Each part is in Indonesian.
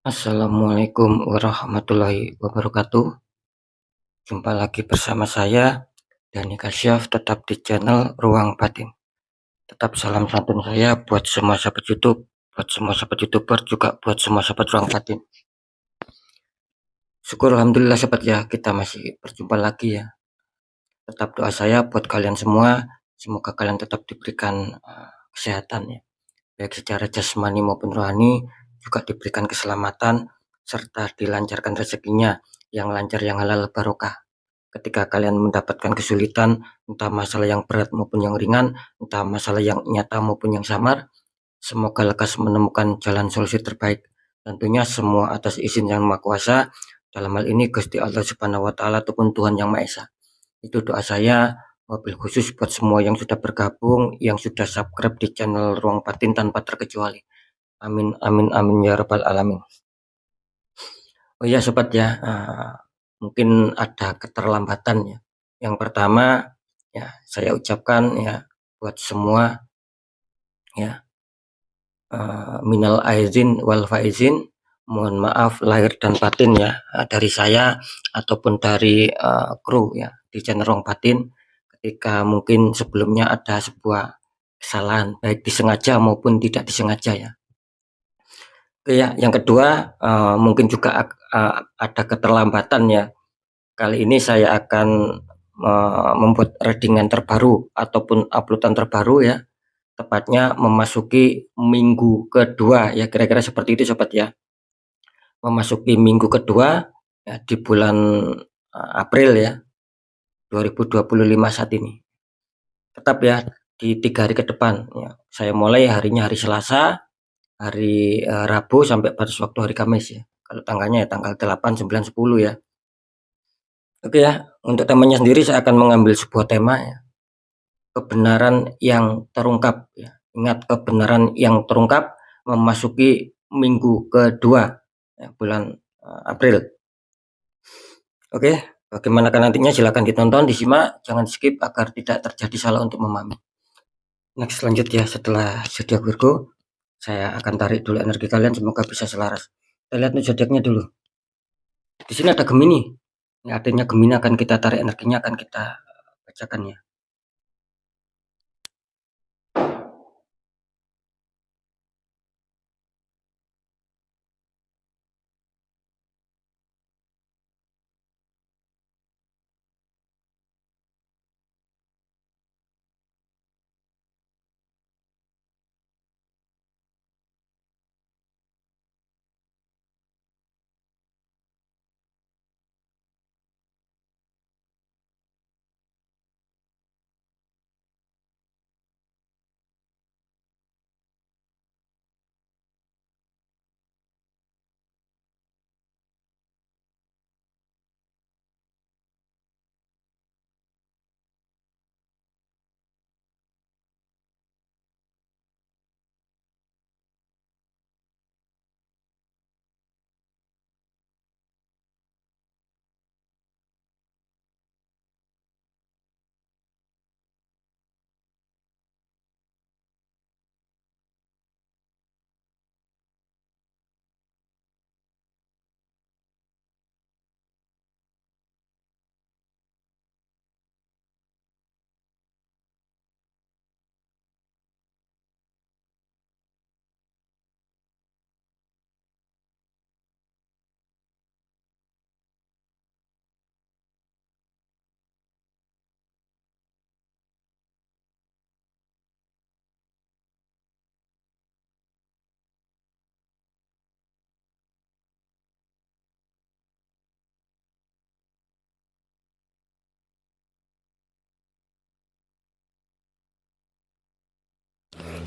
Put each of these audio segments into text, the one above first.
Assalamualaikum warahmatullahi wabarakatuh. Jumpa lagi bersama saya, Dani Kasyaf, tetap di channel Ruang Batin. Tetap salam santun saya buat semua sahabat YouTube, buat semua sahabat YouTuber, juga buat semua sahabat Ruang Batin. Syukur alhamdulillah sahabat ya, kita masih berjumpa lagi ya. Tetap doa saya buat kalian semua, semoga kalian tetap diberikan kesehatan ya, baik secara jasmani maupun rohani, juga diberikan keselamatan serta dilancarkan rezekinya yang lancar, yang halal barokah. Ketika kalian mendapatkan kesulitan, entah masalah yang berat maupun yang ringan, entah masalah yang nyata maupun yang samar, semoga lekas menemukan jalan solusi terbaik. Tentunya semua atas izin Yang Maha Kuasa, dalam hal ini Gusti Allah Subhanahu wa Ta'ala ataupun Tuhan Yang Maha Esa. Itu doa saya, wabil khusus buat semua yang sudah bergabung, yang sudah subscribe di channel Ruang Batin tanpa terkecuali. Amin amin amin ya rabbal alamin. Oh iya sobat ya, mungkin ada keterlambatan ya. Yang pertama ya, saya ucapkan ya buat semua ya, minal aizin wal faizin, mohon maaf lahir dan batin ya, dari saya ataupun dari kru ya di channel Ruang Batin, ketika mungkin sebelumnya ada sebuah kesalahan baik disengaja maupun tidak disengaja ya. Oke ya, yang kedua mungkin juga ada keterlambatan ya. Kali ini saya akan membuat readingan terbaru ataupun uploadan terbaru ya, tepatnya memasuki minggu kedua ya, kira-kira seperti itu sobat ya. Memasuki minggu kedua ya, di bulan April ya 2025 saat ini. Tetap ya di 3 hari ke depan ya. Saya mulai harinya hari Selasa, hari Rabu sampai batas waktu hari Kamis ya. Kalau tanggalnya ya tanggal 8, 9, 10 ya. Oke ya, untuk temanya sendiri saya akan mengambil sebuah tema ya, kebenaran yang terungkap ya. Ingat, kebenaran yang terungkap memasuki minggu kedua ya, bulan April. Oke, bagaimana nantinya silahkan ditonton, disimak, jangan skip agar tidak terjadi salah untuk memahami. Next, lanjut ya, setelah zodiak Virgo, saya akan tarik dulu energi kalian, semoga bisa selaras. Kita lihat nih zodiaknya dulu. Di sini ada Gemini. Ini artinya Gemini akan kita tarik energinya, akan kita bacakan ya.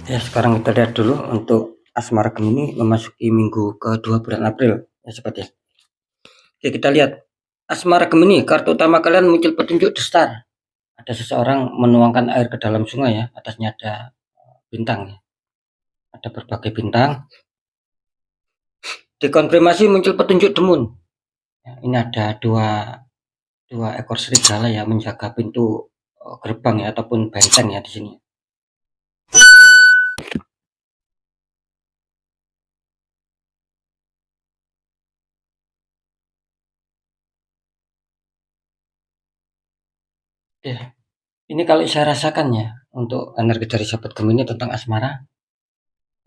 Ya, sekarang kita lihat dulu untuk asmara Gemini memasuki minggu kedua bulan April ya sobat ya. Oke, kita lihat asmara Gemini, kartu utama kalian muncul petunjuk The Star. Ada seseorang menuangkan air ke dalam sungai ya, atasnya ada bintang ya. Ada berbagai bintang. Dikonfirmasi muncul petunjuk The Moon. Ya, ini ada dua ekor serigala ya menjaga pintu gerbang ya ataupun benteng ya di sini. Ya, ini kalau saya rasakan ya, untuk energi dari sahabat Gemini tentang asmara,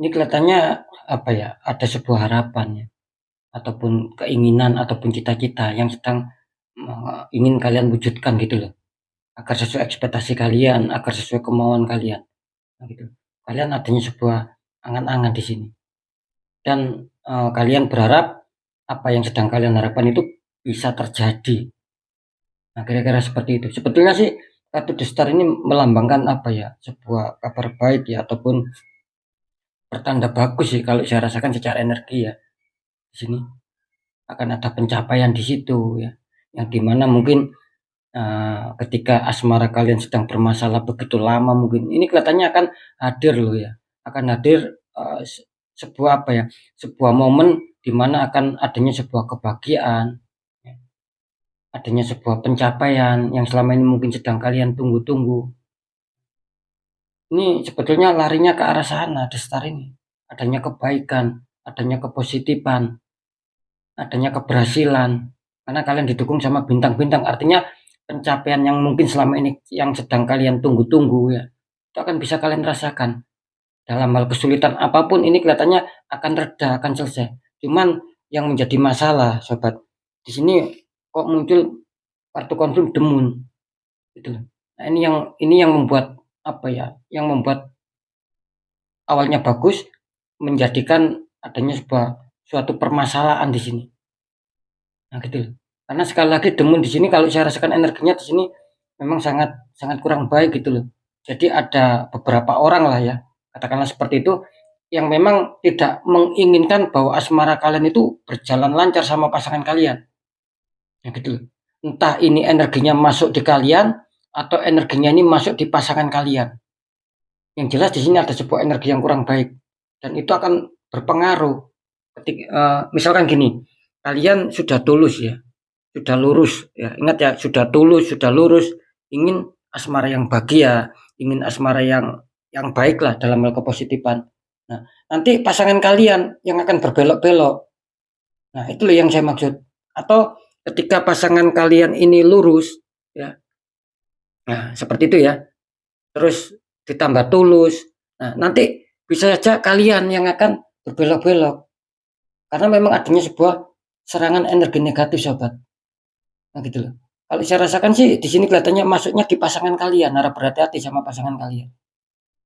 ini kelihatannya apa ya, ada sebuah harapan ya, ataupun keinginan ataupun cita-cita yang sedang ingin kalian wujudkan gitu loh. Agar sesuai ekspektasi kalian, agar sesuai kemauan kalian. Nah, gitu. Kalian adanya sebuah angan-angan di sini. Dan kalian berharap apa yang sedang kalian harapkan itu bisa terjadi. Nah, kira-kira seperti itu. Sebetulnya sih kartu The Star ini melambangkan apa ya? Sebuah kabar baik ya ataupun pertanda bagus sih kalau saya rasakan secara energi ya. Di sini akan ada pencapaian di situ ya. Yang dimana mungkin ketika asmara kalian sedang bermasalah begitu lama mungkin ini kelihatannya akan hadir loh ya. Akan hadir sebuah apa ya? Sebuah momen di mana akan adanya sebuah kebahagiaan, ya, adanya sebuah pencapaian yang selama ini mungkin sedang kalian tunggu-tunggu. Ini sebetulnya larinya ke arah sana, The Star ini. Adanya kebaikan, adanya kepositifan, adanya keberhasilan. Karena kalian didukung sama bintang-bintang, artinya pencapaian yang mungkin selama ini yang sedang kalian tunggu-tunggu ya, itu akan bisa kalian rasakan. Dalam hal kesulitan apapun ini kelihatannya akan reda, akan selesai. Cuman yang menjadi masalah, sobat, di sini kok muncul kartu konflik demun, gitu loh. Nah, ini yang membuat apa ya? Yang membuat awalnya bagus menjadikan adanya suatu permasalahan di sini. Nah, gitu loh. Karena sekali lagi demun di sini kalau saya rasakan energinya di sini memang sangat sangat kurang baik gitu loh. Jadi ada beberapa orang lah ya, katakanlah seperti itu, yang memang tidak menginginkan bahwa asmara kalian itu berjalan lancar sama pasangan kalian. Ya gitu loh. Entah ini energinya masuk di kalian atau energinya ini masuk di pasangan kalian. Yang jelas di sini ada sebuah energi yang kurang baik dan itu akan berpengaruh. Misalkan gini, kalian sudah tulus ya, sudah lurus ya, ingat ya, sudah tulus, sudah lurus, ingin asmara yang bahagia, ingin asmara yang baik lah dalam hal kepositifan. Nah, nanti pasangan kalian yang akan berbelok-belok. Nah, itu loh yang saya maksud. Atau ketika pasangan kalian ini lurus ya. Nah, seperti itu ya. Terus ditambah tulus. Nah, nanti bisa saja kalian yang akan berbelok-belok karena memang adanya sebuah serangan energi negatif, sobat. Nah, gitu loh. Kalau saya rasakan sih di sini kelihatannya masuknya di pasangan kalian, harap berhati-hati sama pasangan kalian.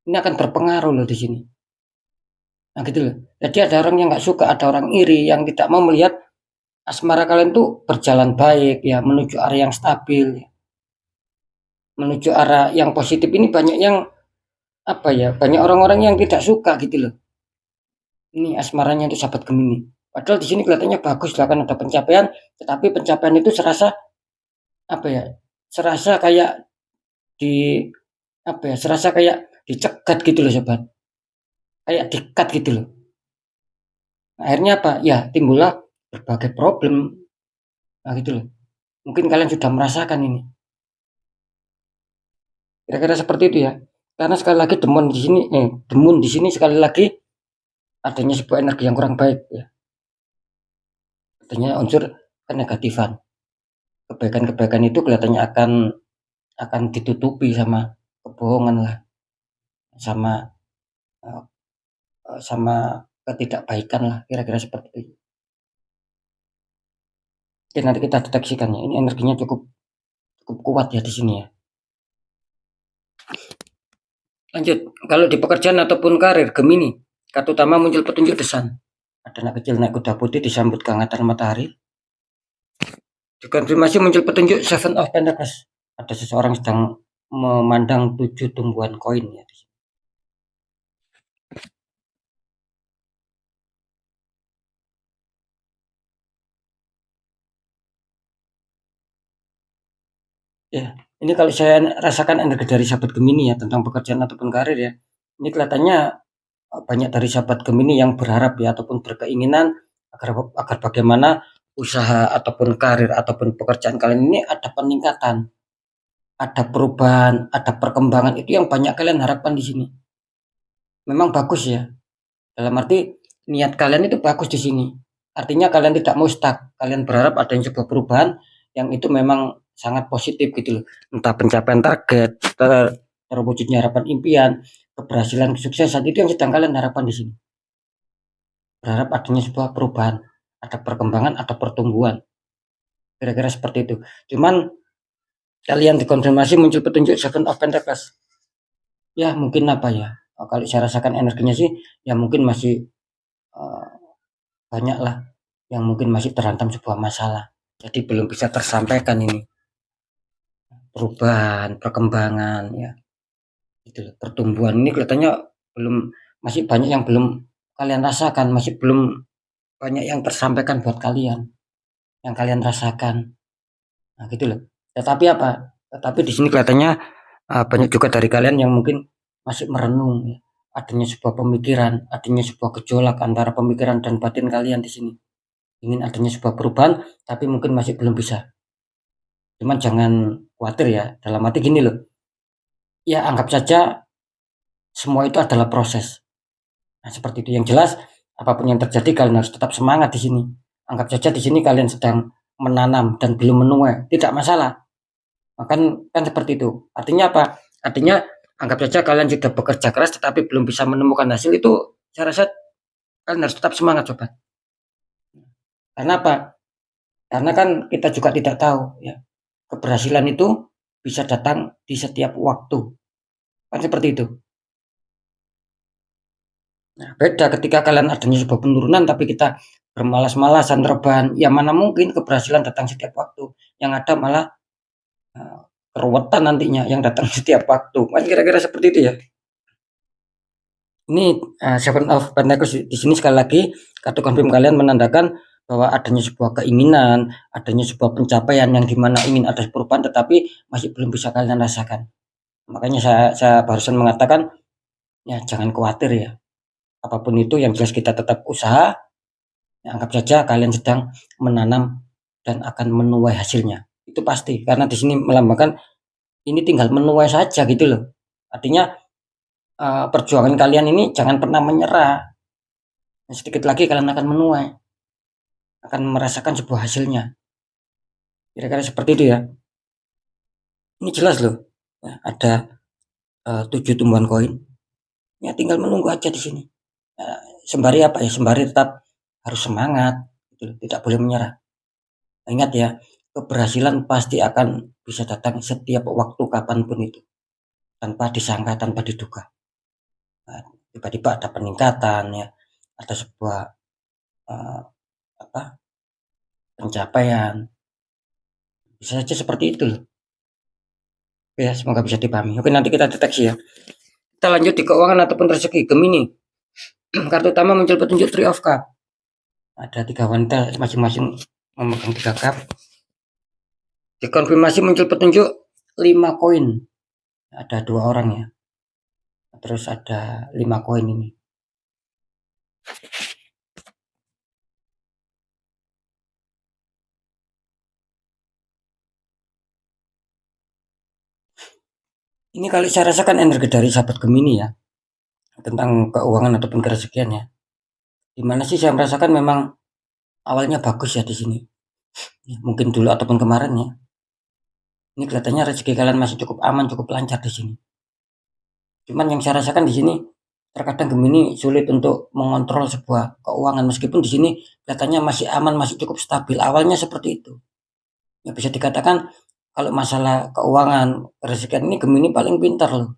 Ini akan berpengaruh loh di sini. Nah, gitu loh. Jadi ada orang yang nggak suka, ada orang iri yang tidak mau melihat asmara kalian tuh berjalan baik ya, menuju arah yang stabil, ya. Menuju arah yang positif ini banyak yang apa ya? Banyak orang-orang yang tidak suka gitu loh. Ini asmaranya itu sahabat Gemini. Padahal di sini kelihatannya bagus lah kan ada pencapaian, tetapi pencapaian itu serasa apa ya? Serasa kayak di apa ya? Serasa kayak dicegat gitu loh, sobat. Kayak dikat gitu loh. Akhirnya apa? Ya timbullah berbagai problem. Nah, gitu loh. Mungkin kalian sudah merasakan ini. Kira-kira seperti itu ya. Karena sekali lagi demun di sini sekali lagi adanya sebuah energi yang kurang baik ya. Adanya unsur kenegatifan. Kebaikan-kebaikan itu kelihatannya akan ditutupi sama kebohongan lah, sama eh, sama ketidakbaikan lah, kira-kira seperti itu. Oke, nanti kita deteksikan ya. Ini energinya cukup cukup kuat ya di sini ya. Lanjut, kalau di pekerjaan ataupun karir Gemini, kartu utama muncul petunjuk desan. Ada anak kecil naik kuda putih disambut kehangatan matahari. Dikonfirmasi muncul petunjuk Seven of Pentacles. Ada seseorang sedang memandang 7 tumbuhan koin ya. Ya, ini kalau saya rasakan energi dari sahabat Gemini ya tentang pekerjaan ataupun karir ya. Ini kelihatannya banyak dari sahabat Gemini yang berharap ya ataupun berkeinginan agar agar bagaimana usaha ataupun karir ataupun pekerjaan kalian ini ada peningkatan, ada perubahan, ada perkembangan itu yang banyak kalian harapkan di sini. Memang bagus ya. Dalam arti niat kalian itu bagus di sini. Artinya kalian tidak mau stuck. Kalian berharap ada yang sebuah perubahan yang itu memang sangat positif gitu loh. Entah pencapaian target, terwujudnya harapan impian, keberhasilan, kesuksesan, itu yang sedang kalian harapkan di sini. Berharap adanya sebuah perubahan, ada perkembangan, ada pertumbuhan. Kira-kira seperti itu. Cuman kalian dikonfirmasi muncul petunjuk Seven of Pentacles. Ya mungkin apa ya? Kalau saya rasakan energinya sih, ya mungkin masih uh, banyak lah yang mungkin masih terhantam sebuah masalah. Jadi belum bisa tersampaikan ini perubahan, perkembangan, ya gitu loh. Pertumbuhan ini kelihatannya belum, masih banyak yang belum kalian rasakan, masih belum banyak yang tersampaikan buat kalian, yang kalian rasakan. Nah, gitu loh. Tetapi apa? Tetapi di sini kelihatannya banyak juga dari kalian yang mungkin masih merenung, ya. Adanya sebuah pemikiran, adanya sebuah gejolak antara pemikiran dan batin kalian di sini. Ingin adanya sebuah perubahan, tapi mungkin masih belum bisa. Cuman jangan khawatir ya. Dalam arti gini loh. Ya anggap saja semua itu adalah proses. Nah, seperti itu. Yang jelas, apapun yang terjadi kalian harus tetap semangat di sini. Anggap saja di sini kalian sedang menanam dan belum menuai, tidak masalah. Kan seperti itu. Artinya apa? Artinya anggap saja kalian sudah bekerja keras tetapi belum bisa menemukan hasil, itu saya rasa kalian harus tetap semangat sobat. Karena apa? Karena kan kita juga tidak tahu ya. Keberhasilan itu bisa datang di setiap waktu. Kan seperti itu. Nah, beda ketika kalian adanya sebuah penurunan tapi kita bermalas-malasan rebahan, ya mana mungkin keberhasilan datang setiap waktu. Yang ada malah uh, keruwetan nantinya yang datang setiap waktu. Kan kira-kira seperti itu ya. Ini Seven of Pentacles di sini sekali lagi kartu confirm kalian menandakan bahwa adanya sebuah keinginan, adanya sebuah pencapaian yang dimana ingin ada perubahan tetapi masih belum bisa kalian rasakan. Makanya saya barusan mengatakan ya jangan khawatir ya. Apapun itu yang jelas kita tetap usaha. Ya, anggap saja kalian sedang menanam dan akan menuai hasilnya. Itu pasti karena di sini melambangkan ini tinggal menuai saja gitu loh. Artinya perjuangan kalian ini jangan pernah menyerah. Sedikit lagi kalian akan menuai, akan merasakan sebuah hasilnya. Kira-kira seperti itu ya. Ini jelas loh. Ya, ada 7 tumbuhan koin. Ya tinggal menunggu aja di sini. Ya, sembari apa ya? Sembari tetap harus semangat, gitu. Tidak boleh menyerah. Ingat ya, keberhasilan pasti akan bisa datang setiap waktu kapanpun itu, tanpa disangka, tanpa diduga. Nah, tiba-tiba ada peningkatan ya, ada sebuah uh, apa pencapaian. Bisa saja seperti itu loh. Ya, semoga bisa dipahami. Oke, nanti kita deteksi ya. Kita lanjut di keuangan ataupun rezeki. Gemini. Kartu utama muncul petunjuk Three of Cup. Ada 3 wanita masing-masing memegang 3 cup. Dikonfirmasi muncul petunjuk 5 koin. Ada 2 orang ya. Terus ada 5 koin ini. Ini kali saya rasakan energi dari sahabat Gemini ya, tentang keuangan ataupun kerezekian ya. Dimana sih saya merasakan memang awalnya bagus ya di sini. Ya, mungkin dulu ataupun kemarin ya. Ini kelihatannya rezeki kalian masih cukup aman, cukup lancar di sini. Cuman yang saya rasakan di sini terkadang Gemini sulit untuk mengontrol sebuah keuangan meskipun di sini kelihatannya masih aman, masih cukup stabil. Awalnya seperti itu. Ya bisa dikatakan kalau masalah keuangan kerezekian ini Gemini paling pintar loh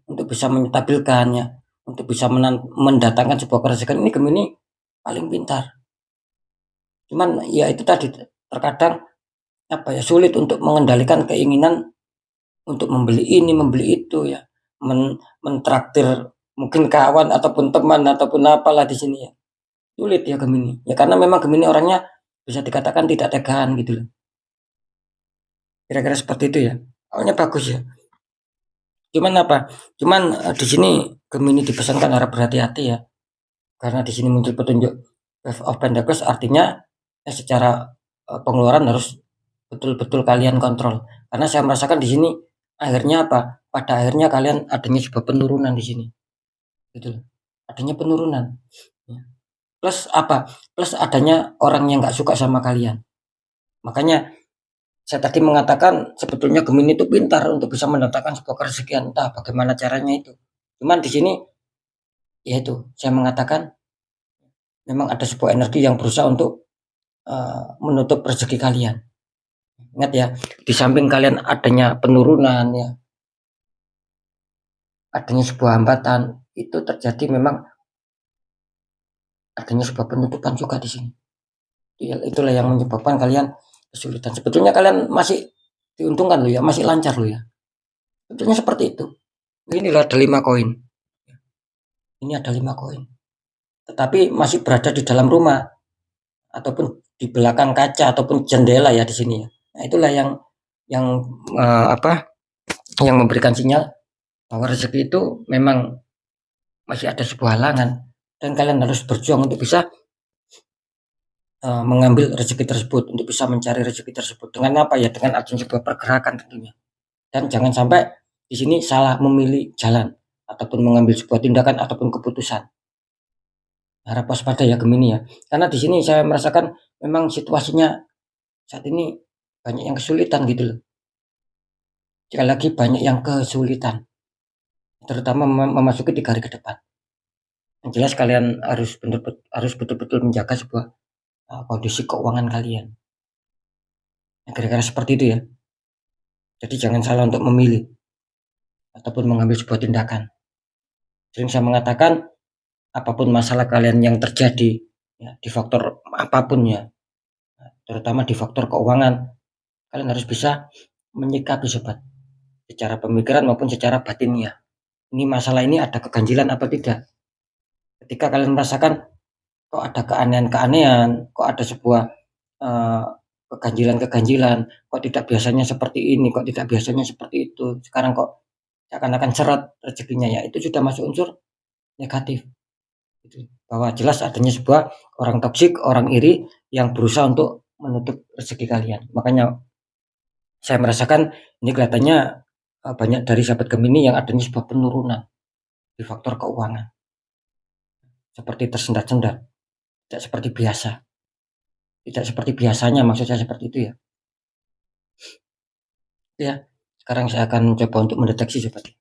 untuk bisa menstabilkannya, untuk bisa mendatangkan sebuah kerezekian ini Gemini paling pintar. Cuman ya itu tadi terkadang apa ya sulit untuk mengendalikan keinginan untuk membeli ini, membeli itu ya. Mentraktir mungkin kawan ataupun teman ataupun apalah di sini ya. Sulit ya Gemini. Ya karena memang Gemini orangnya bisa dikatakan tidak tegaan gitu loh. Kira-kira seperti itu ya. Awalnya bagus ya. Cuman apa? Cuman di sini Gemini dipesankan harap berhati-hati ya. Karena di sini muncul petunjuk Wave of Pentacles artinya secara pengeluaran harus betul-betul kalian kontrol. Karena saya merasakan di sini akhirnya apa? Pada akhirnya kalian adanya sebuah penurunan di sini. Gitu loh. Adanya penurunan. Ya. Plus apa? Plus adanya orang yang nggak suka sama kalian. Makanya Saya tadi mengatakan sebetulnya Gemini itu pintar untuk bisa mendatangkan sebuah kerezekian, entah bagaimana caranya itu. Cuman di sini yaitu saya mengatakan memang ada sebuah energi yang berusaha untuk menutup rezeki kalian. Ingat ya, di samping kalian adanya penurunan ya, adanya sebuah hambatan, itu terjadi memang adanya sebuah penutupan juga di sini. Itulah yang menyebabkan kalian kesulitan. Sebetulnya kalian masih diuntungkan loh ya, masih lancar loh ya. Sebetulnya seperti itu. Inilah ada 5 koin. Ini ada 5 koin. Tetapi masih berada di dalam rumah ataupun di belakang kaca ataupun jendela ya di sini ya. Nah, itulah yang apa? Yang memberikan sinyal bahwa rezeki itu memang masih ada sebuah halangan dan kalian harus berjuang untuk bisa mengambil rezeki tersebut, untuk bisa mencari rezeki tersebut. Dengan apa ya? Dengan adanya sebuah pergerakan tentunya. Dan jangan sampai di sini salah memilih jalan ataupun mengambil sebuah tindakan ataupun keputusan. Harap waspada ya Gemini ya. Karena di sini saya merasakan memang situasinya saat ini banyak yang kesulitan gitu loh. Sekali lagi banyak yang kesulitan, terutama memasuki 3 hari ke depan. Yang jelas kalian harus betul-betul menjaga sebuah kondisi keuangan kalian. Nah, kira-kira seperti itu ya. Jadi jangan salah untuk memilih ataupun mengambil sebuah tindakan. Sering saya mengatakan apapun masalah kalian yang terjadi ya, di faktor apapun ya, terutama di faktor keuangan, kalian harus bisa menyikapi sobat secara pemikiran maupun secara batin ya. Ini masalah ini ada keganjilan apa tidak? Ketika kalian merasakan kok ada keanehan-keanehan, kok ada sebuah keganjilan-keganjilan, kok tidak biasanya seperti ini, kok tidak biasanya seperti itu. Sekarang kok seakan-akan seret rezekinya ya, itu sudah masuk unsur negatif. Gitu. Bahwa jelas adanya sebuah orang toksik, orang iri yang berusaha untuk menutup rezeki kalian. Makanya saya merasakan ini kelihatannya banyak dari sahabat Gemini yang adanya sebuah penurunan di faktor keuangan. Seperti tersendat-sendat, tidak seperti biasa. Tidak seperti biasanya, maksud saya seperti itu ya. Ya, sekarang saya akan coba untuk mendeteksi seperti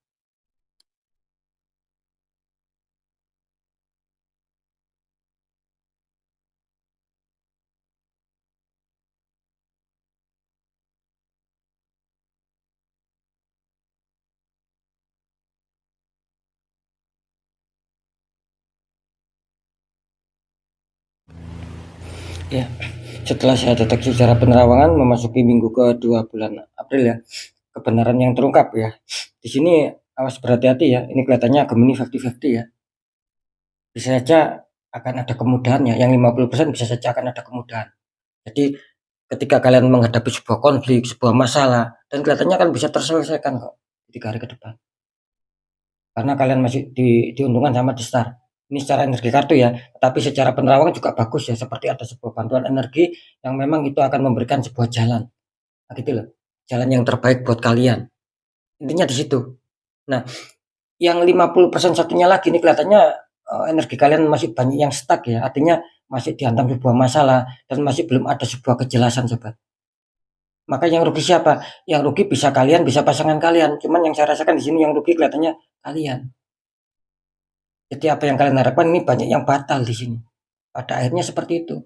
ya. Setelah saya deteksi secara penerawangan memasuki minggu kedua bulan April ya, kebenaran yang terungkap ya. Di sini awas berhati-hati ya. Ini kelihatannya Gemini 50-50 ya. Bisa saja akan ada kemudahan ya. Yang 50% bisa saja akan ada kemudahan. Jadi ketika kalian menghadapi sebuah konflik, sebuah masalah, dan kelihatannya akan bisa terselesaikan kok di 3 hari ke depan. Karena kalian masih diuntungkan sama di star. Ini secara energi kartu ya, tapi secara penerawangan juga bagus ya, seperti ada sebuah bantuan energi yang memang itu akan memberikan sebuah jalan. Nah, gitu loh. Jalan yang terbaik buat kalian. Intinya di situ. Nah, yang 50% satunya lagi ini kelihatannya energi kalian masih banyak yang stuck ya. Artinya masih dihantam sebuah masalah dan masih belum ada sebuah kejelasan sobat. Maka yang rugi siapa? Yang rugi bisa kalian, bisa pasangan kalian. Cuman yang saya rasakan di sini yang rugi kelihatannya kalian. Jadi apa yang kalian harapkan ini banyak yang batal di sini. Pada akhirnya seperti itu.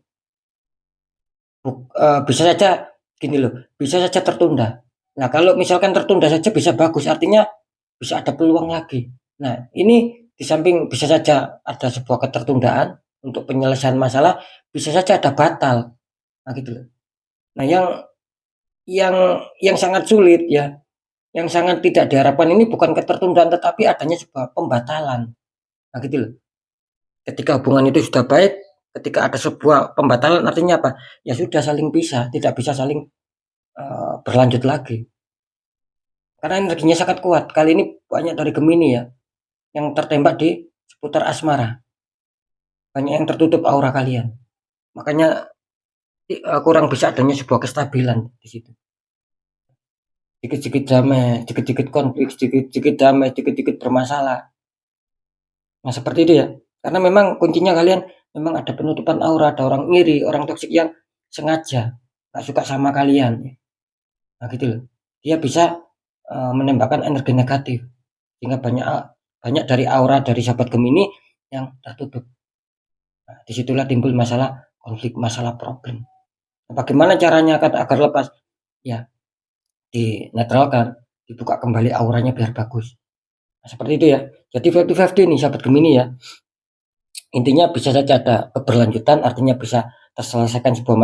Bisa saja gini loh, bisa saja tertunda. Nah, kalau misalkan tertunda saja bisa bagus, artinya bisa ada peluang lagi. Nah, ini di samping bisa saja ada sebuah ketertundaan untuk penyelesaian masalah, bisa saja ada batal. Nah, gitu loh. Nah, yang sangat sulit ya, yang sangat tidak diharapkan ini bukan ketertundaan tetapi adanya sebuah pembatalan. Nah, gitu loh. Ketika hubungan itu sudah baik, ketika ada sebuah pembatalan artinya apa? Ya sudah saling pisah, tidak bisa saling berlanjut lagi. Karena energinya sangat kuat. Kali ini banyak dari Gemini ya yang tertembak di seputar asmara. Banyak yang tertutup aura kalian. Makanya kurang bisa adanya sebuah kestabilan di situ. Dikit-dikit damai, dikit-dikit konflik, dikit-dikit damai, dikit-dikit bermasalah. Nah, seperti itu ya. Karena memang kuncinya kalian memang ada penutupan aura, ada orang iri, orang toksik yang sengaja nggak suka sama kalian. Nah gitu loh. Dia bisa, menembakkan energi negatif, sehingga banyak dari aura dari sahabat Gemini yang tertutup. Nah, di situlah timbul masalah konflik, masalah problem. Bagaimana caranya agar lepas? Ya dinetralkan, dibuka kembali auranya biar bagus. Nah, seperti itu ya. Jadi 50-50 nih sahabat Gemini ya. Intinya bisa saja ada keberlanjutan, artinya bisa terselesaikan sebuah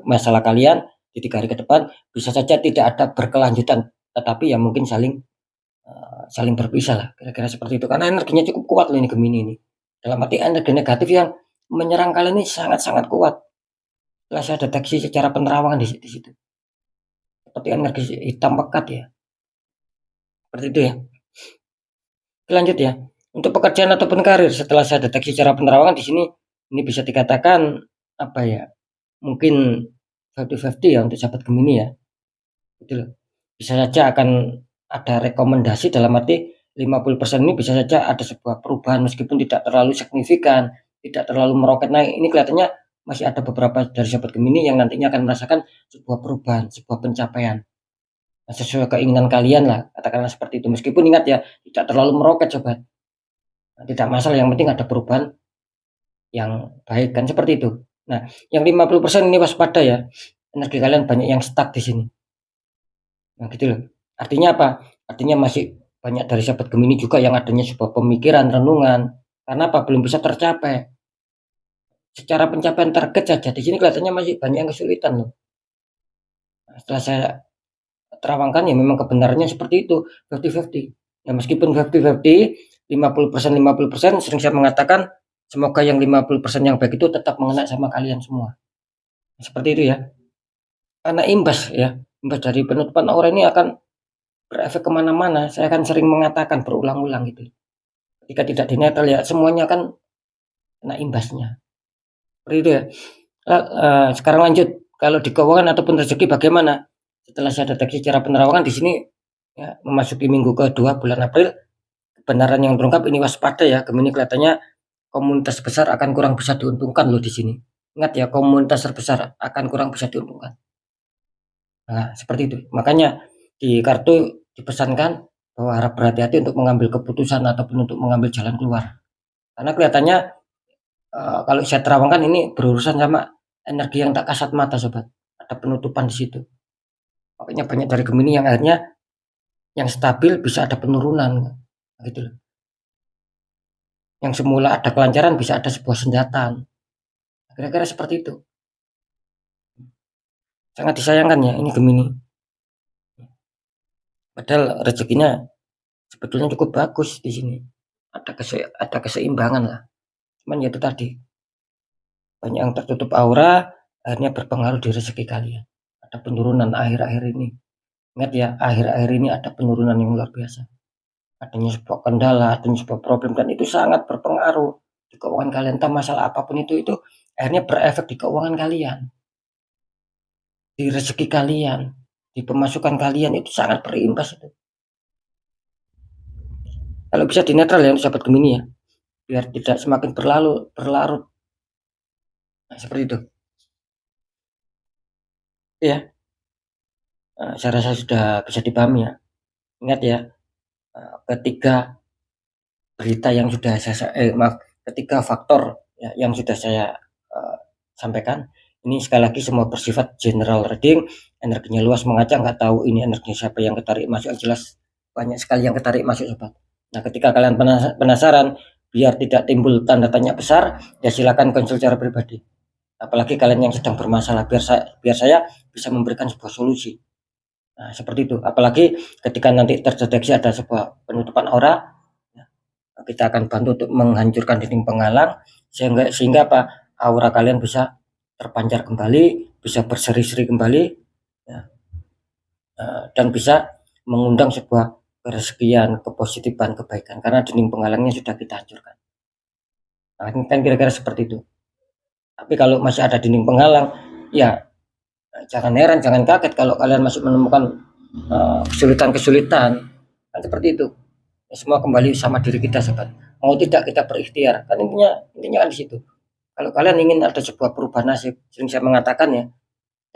masalah kalian di 3 hari ke depan, bisa saja tidak ada berkelanjutan, tetapi ya mungkin saling berpisah lah, kira-kira seperti itu. Karena energinya cukup kuat loh ini Gemini ini. Dalam arti energi negatif yang menyerang kalian ini sangat-sangat kuat. Setelah saya deteksi secara penerawangan di situ. Seperti energi hitam pekat ya. Seperti itu ya. Lanjut ya. Untuk pekerjaan ataupun karir setelah saya deteksi secara penerawangan di sini, ini bisa dikatakan apa ya? Mungkin 50-50 ya untuk sahabat Gemini ya. Gitu loh. Bisa saja akan ada rekomendasi dalam arti 50% ini bisa saja ada sebuah perubahan meskipun tidak terlalu signifikan, tidak terlalu meroket naik. Ini kelihatannya masih ada beberapa dari sahabat Gemini yang nantinya akan merasakan sebuah perubahan, sebuah pencapaian. Nah, sesuai keinginan kalian lah, katakanlah seperti itu. Meskipun ingat ya, tidak terlalu meroket sobat. Nah, tidak masalah, yang penting ada perubahan yang baik kan seperti itu. Nah, yang 50% ini waspada ya. Energi kalian banyak yang stuck di sini. Nah, gitu loh. Artinya apa? Artinya masih banyak dari sahabat Gemini juga yang adanya sebuah pemikiran, renungan. Karena apa? Belum bisa tercapai. Secara pencapaian target saja di sini kelihatannya masih banyak yang kesulitan loh. Nah, setelah saya terawangkan ya memang kebenarannya seperti itu, 50-50. Ya meskipun 50-50, 50% sering saya mengatakan semoga yang 50% yang baik itu tetap mengena sama kalian semua. Seperti itu ya. Karena imbas ya, imbas dari penutupan aura ini akan berefek kemana-mana. Saya akan sering mengatakan berulang-ulang gitu. Ketika tidak dinetral ya semuanya akan kena imbasnya. Seperti itu ya. Sekarang lanjut, kalau di keuangan ataupun rezeki bagaimana? Setelah saya deteksi secara penerawangan di sini ya, memasuki minggu kedua bulan April, kebenaran yang terungkap ini waspada ya. Gemini kelihatannya komunitas besar akan kurang bisa diuntungkan loh di sini. Ingat ya, komunitas terbesar akan kurang bisa diuntungkan. Nah, seperti itu. Makanya di kartu dipesankan bahwa harap berhati-hati untuk mengambil keputusan ataupun untuk mengambil jalan keluar. Karena kelihatannya kalau saya terawangkan ini berurusan sama energi yang tak kasat mata sobat. Ada penutupan di situ. Makanya banyak dari Gemini yang akhirnya yang stabil bisa ada penurunan gitu loh. Yang semula ada kelancaran bisa ada sebuah senjatan. Kira-kira seperti itu. Sangat disayangkan ya ini Gemini. Padahal rezekinya sebetulnya cukup bagus di sini. Ada keseimbangan lah. Cuman ya itu tadi, banyak yang tertutup aura, akhirnya berpengaruh di rezeki kalian. Ada penurunan akhir-akhir ini. Ingat ya, akhir-akhir ini ada penurunan yang luar biasa. Adanya sebuah kendala, adanya sebuah problem, dan itu sangat berpengaruh di keuangan kalian. Entah masalah apapun itu akhirnya berefek di keuangan kalian, di rezeki kalian, di pemasukan kalian, itu sangat berimbas itu. Kalau bisa dinetral ya sahabat Gemini ya, biar tidak semakin berlarut. Nah, seperti itu. Ya, saya rasa sudah bisa dipahami ya. Ingat ya, ketiga berita yang sudah ketiga faktor ya, yang sudah saya sampaikan. Ini sekali lagi semua bersifat general reading, energinya luas mengacak, nggak tahu ini energinya siapa yang ketarik masuk, yang jelas banyak sekali yang ketarik masuk sobat. Nah ketika kalian penasaran, biar tidak timbul tanda tanya besar, ya silakan konsul secara pribadi. Apalagi kalian yang sedang bermasalah, biar saya bisa memberikan sebuah solusi. Nah, seperti itu. Apalagi ketika nanti terdeteksi ada sebuah penutupan aura, kita akan bantu untuk menghancurkan dinding penghalang sehingga apa? Aura kalian bisa terpancar kembali, bisa berseri-seri kembali, ya, dan bisa mengundang sebuah kerezekian, kepositifan, kebaikan karena dinding penghalangnya sudah kita hancurkan. Nah, kan kira-kira seperti itu. Tapi kalau masih ada dinding penghalang, ya jangan heran, jangan kaget kalau kalian masih menemukan kesulitan-kesulitan. Kan seperti itu. Ya, semua kembali sama diri kita sobat. Mau tidak kita berikhtiar. Kan intinya kan di situ. Kalau kalian ingin ada sebuah perubahan nasib, sering saya mengatakan ya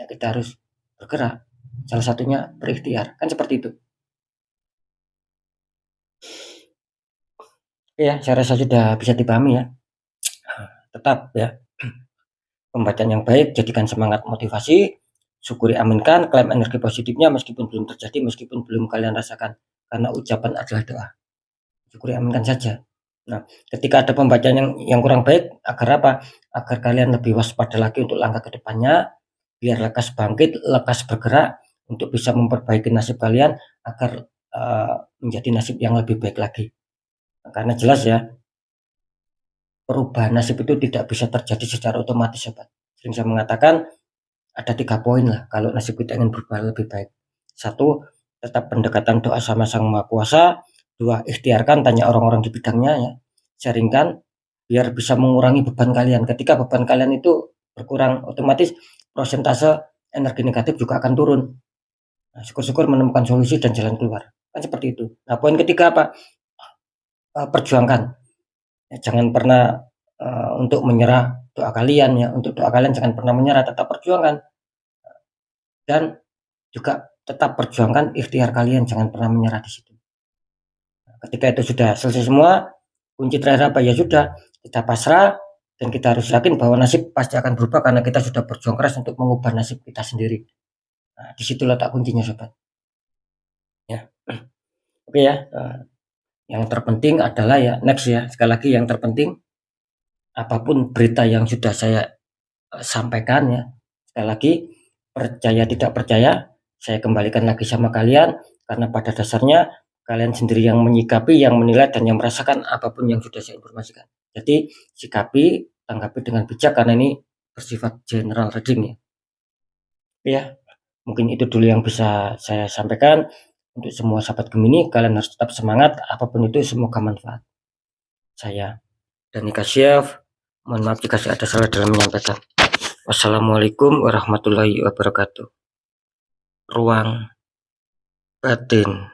kita harus bergerak. Salah satunya berikhtiar, kan seperti itu. Ya, saya rasa sudah bisa dipahami ya. Tetap ya, pembacaan yang baik jadikan semangat motivasi, syukuri aminkan, klaim energi positifnya meskipun belum terjadi, meskipun belum kalian rasakan. Karena ucapan adalah doa. Syukuri aminkan saja. Nah, ketika ada pembacaan yang kurang baik, agar apa? Agar kalian lebih waspada lagi untuk langkah ke depannya, biar lekas bangkit, lekas bergerak untuk bisa memperbaiki nasib kalian agar menjadi nasib yang lebih baik lagi. Karena jelas ya, perubahan nasib itu tidak bisa terjadi secara otomatis, sobat. Sering saya mengatakan ada 3 poin lah kalau nasib kita ingin berubah lebih baik. 1, tetap pendekatan doa sama Sang Maha Kuasa. 2, ikhtiarkan, tanya orang-orang di bidangnya ya. Sharingkan biar bisa mengurangi beban kalian. Ketika beban kalian itu berkurang, otomatis prosentase energi negatif juga akan turun. Nah, syukur-syukur menemukan solusi dan jalan keluar. Kan seperti itu. Nah, poin ketiga apa? Perjuangkan. Ya, jangan pernah untuk menyerah doa kalian ya. Untuk doa kalian jangan pernah menyerah, tetap perjuangkan. Dan juga tetap perjuangkan ikhtiar kalian, jangan pernah menyerah di situ. Ketika itu sudah selesai semua, kunci terakhir apa? Ya sudah, kita pasrah dan kita harus yakin bahwa nasib pasti akan berubah karena kita sudah berjuang keras untuk mengubah nasib kita sendiri. Nah, di situ letak kuncinya, sobat. Ya. Oke ya. Yang terpenting adalah ya next ya, sekali lagi yang terpenting apapun berita yang sudah saya sampaikan ya, sekali lagi percaya tidak percaya, saya kembalikan lagi sama kalian karena pada dasarnya kalian sendiri yang menyikapi, yang menilai dan yang merasakan apapun yang sudah saya informasikan. Jadi sikapi, tanggapi dengan bijak karena ini bersifat general reading ya. Ya, mungkin itu dulu yang bisa saya sampaikan. Untuk semua sahabat Gemini, kalian harus tetap semangat, apapun itu semoga manfaat. Saya Dani Kasyaf, mohon maaf jika saya ada salah dalam menyampaikan. Wassalamualaikum warahmatullahi wabarakatuh. Ruang batin.